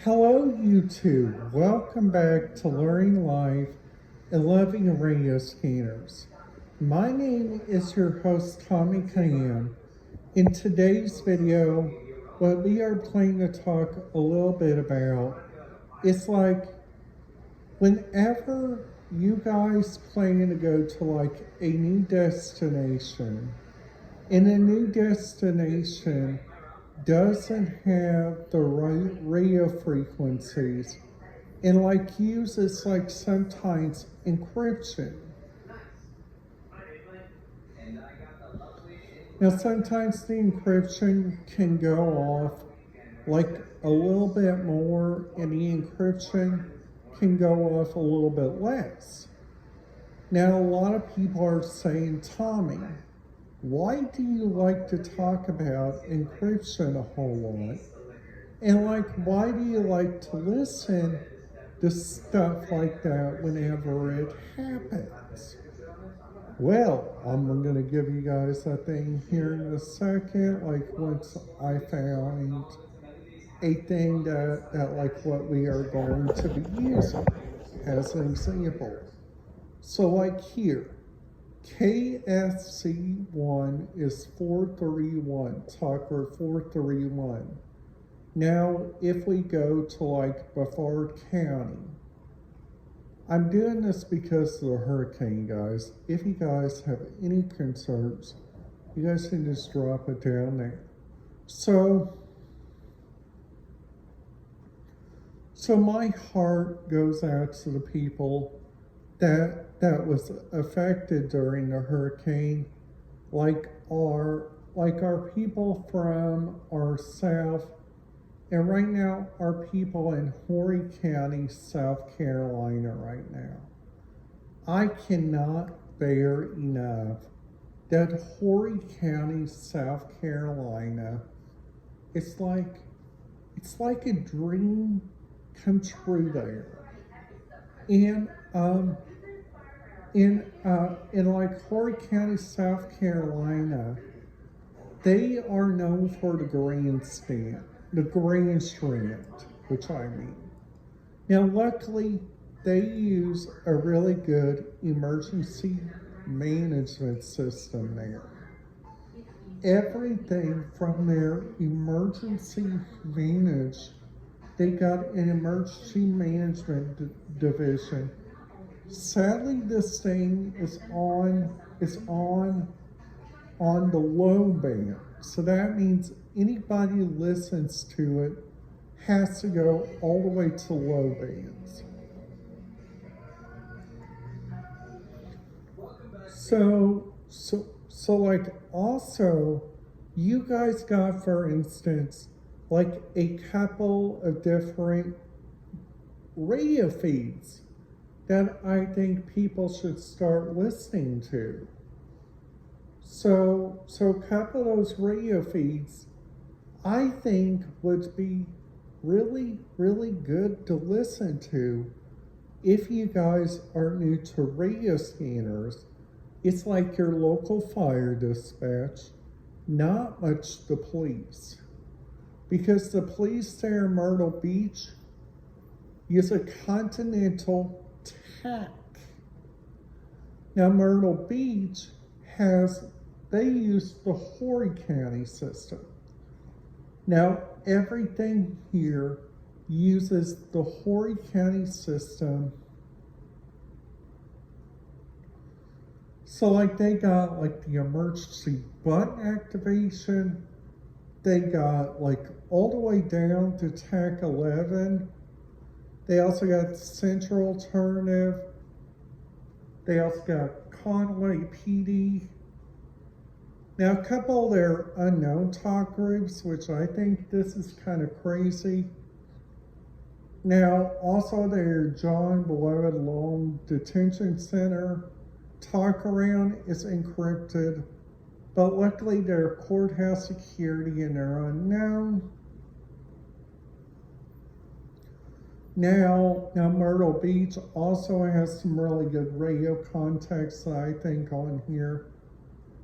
Hello, YouTube. Welcome back to Learning Life and Loving Radio Scanners. My name is your host, Tommy Cam. In today's video, what we are planning to talk a little bit about is whenever you guys plan to go to a new destination, and a new destination doesn't have the right radio frequencies and uses sometimes encryption. Now sometimes the encryption can go off a little bit more and the encryption can go off a little bit less. Now a lot of people are saying, Tommy, why do you like to talk about encryption a whole lot? And why do you like to listen to stuff like that whenever it happens? Well, I'm going to give you guys a thing here in a second, once I found a thing that what we are going to be using as an example. So here, KSC1 is 431, Tucker 431. Now, if we go to Beaufort County, I'm doing this because of the hurricane, guys. If you guys have any concerns, you guys can just drop it down there. So my heart goes out to the people that was affected during the hurricane, our people from our south, and right now our people in Horry County, South Carolina right now. I cannot bear enough that Horry County, South Carolina, it's like a dream come true there. And in Horry County, South Carolina, they are known for the grandstand, which I mean. Now, luckily, they use a really good emergency management system there. Everything from their emergency they got an emergency management division. Sadly, this thing is on the low band. So that means anybody who listens to it has to go all the way to low bands. So also, you guys got, for instance, a couple of different radio feeds that I think people should start listening to. So a couple of those radio feeds I think would be really, really good to listen to if you guys are new to radio scanners. It's like your local fire dispatch, not much the police. Because the police there in Myrtle Beach use a continental tack. Now Myrtle Beach they use the Horry County system. Now everything here uses the Horry County system. So they got the emergency button activation. They got all the way down to TAC 11. They also got Central Alternative. They also got Conway PD. Now a couple of their unknown talk groups, which I think this is kind of crazy. Now also their John Beloved Long Detention Center talk around is encrypted. But luckily, their courthouse security and they're unknown. Now Myrtle Beach also has some really good radio contacts that I think on here,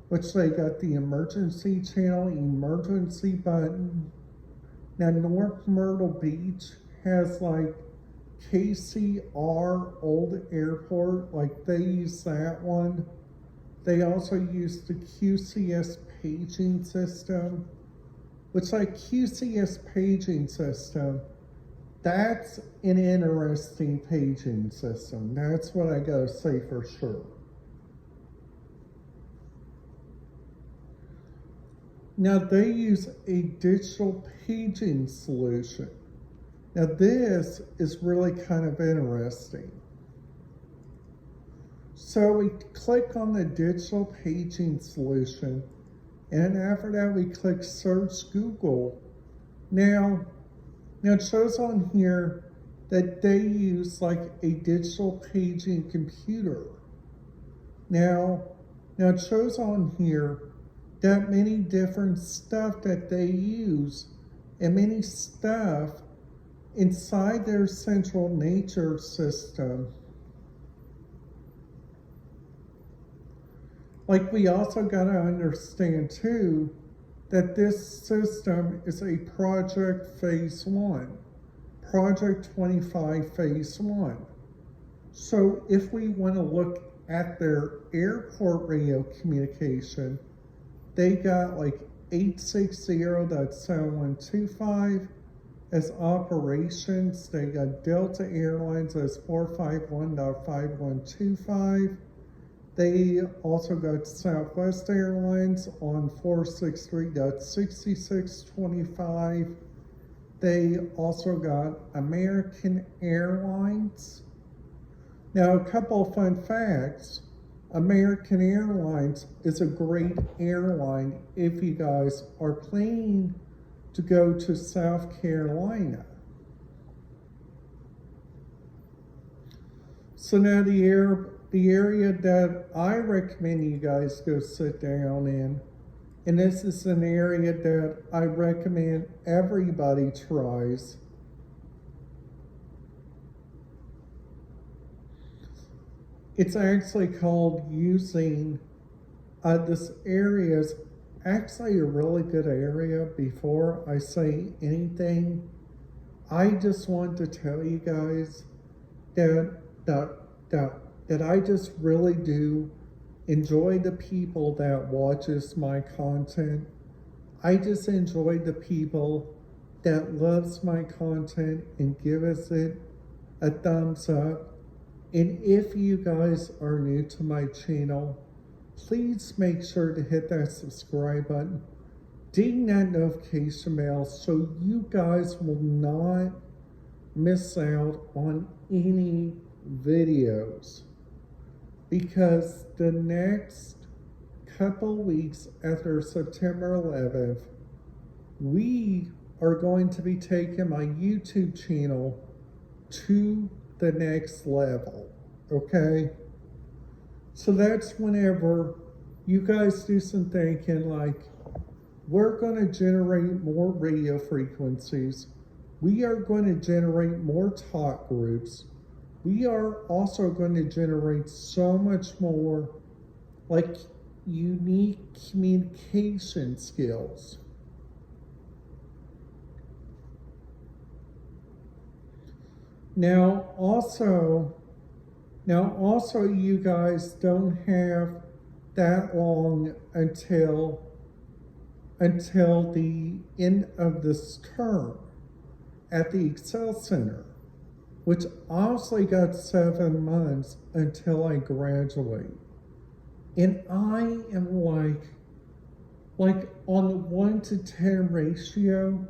which they got the emergency channel, emergency button. Now North Myrtle Beach has like KCR Old Airport, like they use that one. They also use the QCS paging system, which like QCS paging system, that's an interesting paging system. That's what I gotta say for sure. Now they use a digital paging solution. Now this is really kind of interesting. So we click on the digital paging solution, and after that we click search Google. Now it shows on here that they use like a digital paging computer. Now it shows on here that many different stuff that they use and many stuff inside their central nature system. Like we also gotta understand too, that this system is a project phase 1, project 25 phase 1. So if we wanna look at their airport radio communication, they got like 860.7125 as operations. They got Delta Airlines as 451.5125. They also got Southwest Airlines on 463.6625. They also got American Airlines. Now, a couple of fun facts. American Airlines is a great airline if you guys are planning to go to South Carolina. So now the area that I recommend you guys go sit down in, and this is an area that I recommend everybody tries. It's actually called using, this area is actually a really good area. Before I say anything, I just want to tell you guys that I just really do enjoy the people that watches my content. I just enjoy the people that loves my content and gives it a thumbs up. And if you guys are new to my channel, please make sure to hit that subscribe button, ding that notification bell so you guys will not miss out on any videos. Because the next couple weeks after September 11th, we are going to be taking my YouTube channel to the next level, okay? So that's whenever you guys do some thinking like, we're going to generate more radio frequencies. We are going to generate more talk groups. We are also going to generate so much more like unique communication skills. Now also you guys don't have that long until the end of this term at the Excel Center, which honestly got 7 months until I graduate. And I am like on the 1 to 10 ratio,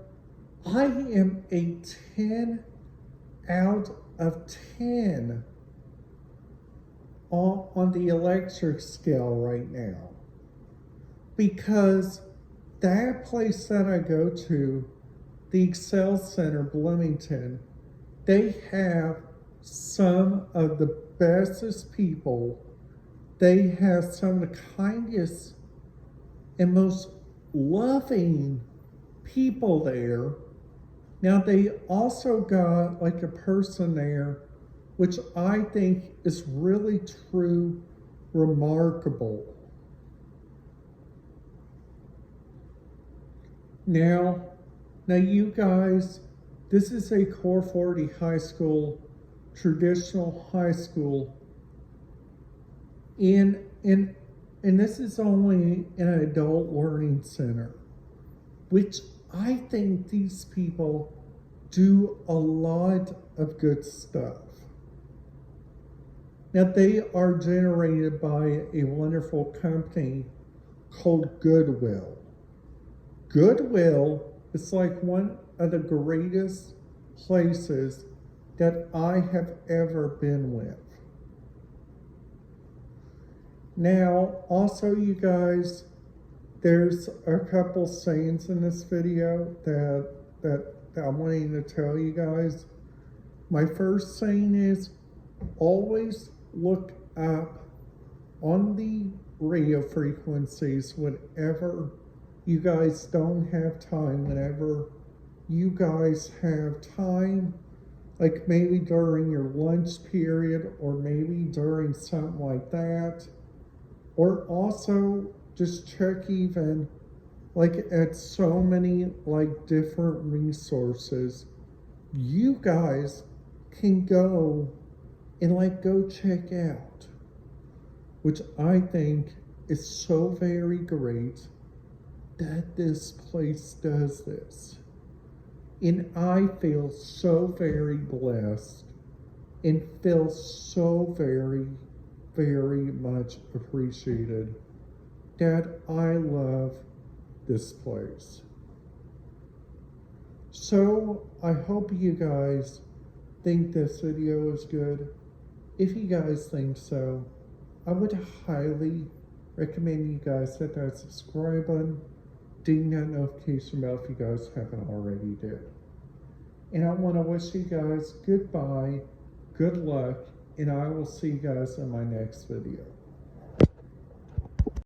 I am a 10 out of 10 on the electric scale right now. Because that place that I go to, the Excel Center, Bloomington, they have some of the bestest people. They have some of the kindest and most loving people there. Now they also got like a person there, which I think is really true remarkable. Now you guys This is a Core 40 high school, traditional high school, and this is only an adult learning center, which I think these people do a lot of good stuff. Now, they are generated by a wonderful company called Goodwill. Goodwill is like one of the greatest places that I have ever been with. Now, also, you guys, there's a couple sayings in this video that I'm wanting to tell you guys. My first saying is, always look up on the radio frequencies whenever you guys don't have time, whenever you guys have time, like maybe during your lunch period or maybe during something like that. Or also just check even like at so many like different resources you guys can go and like go check out, which I think is so very great that this place does this. And I feel so very blessed and feel so very, very much appreciated that I love this place. So I hope you guys think this video is good. If you guys think so, I would highly recommend you guys hit that subscribe button, ding that notification bell if you guys haven't already did. And I want to wish you guys goodbye, good luck, and I will see you guys in my next video.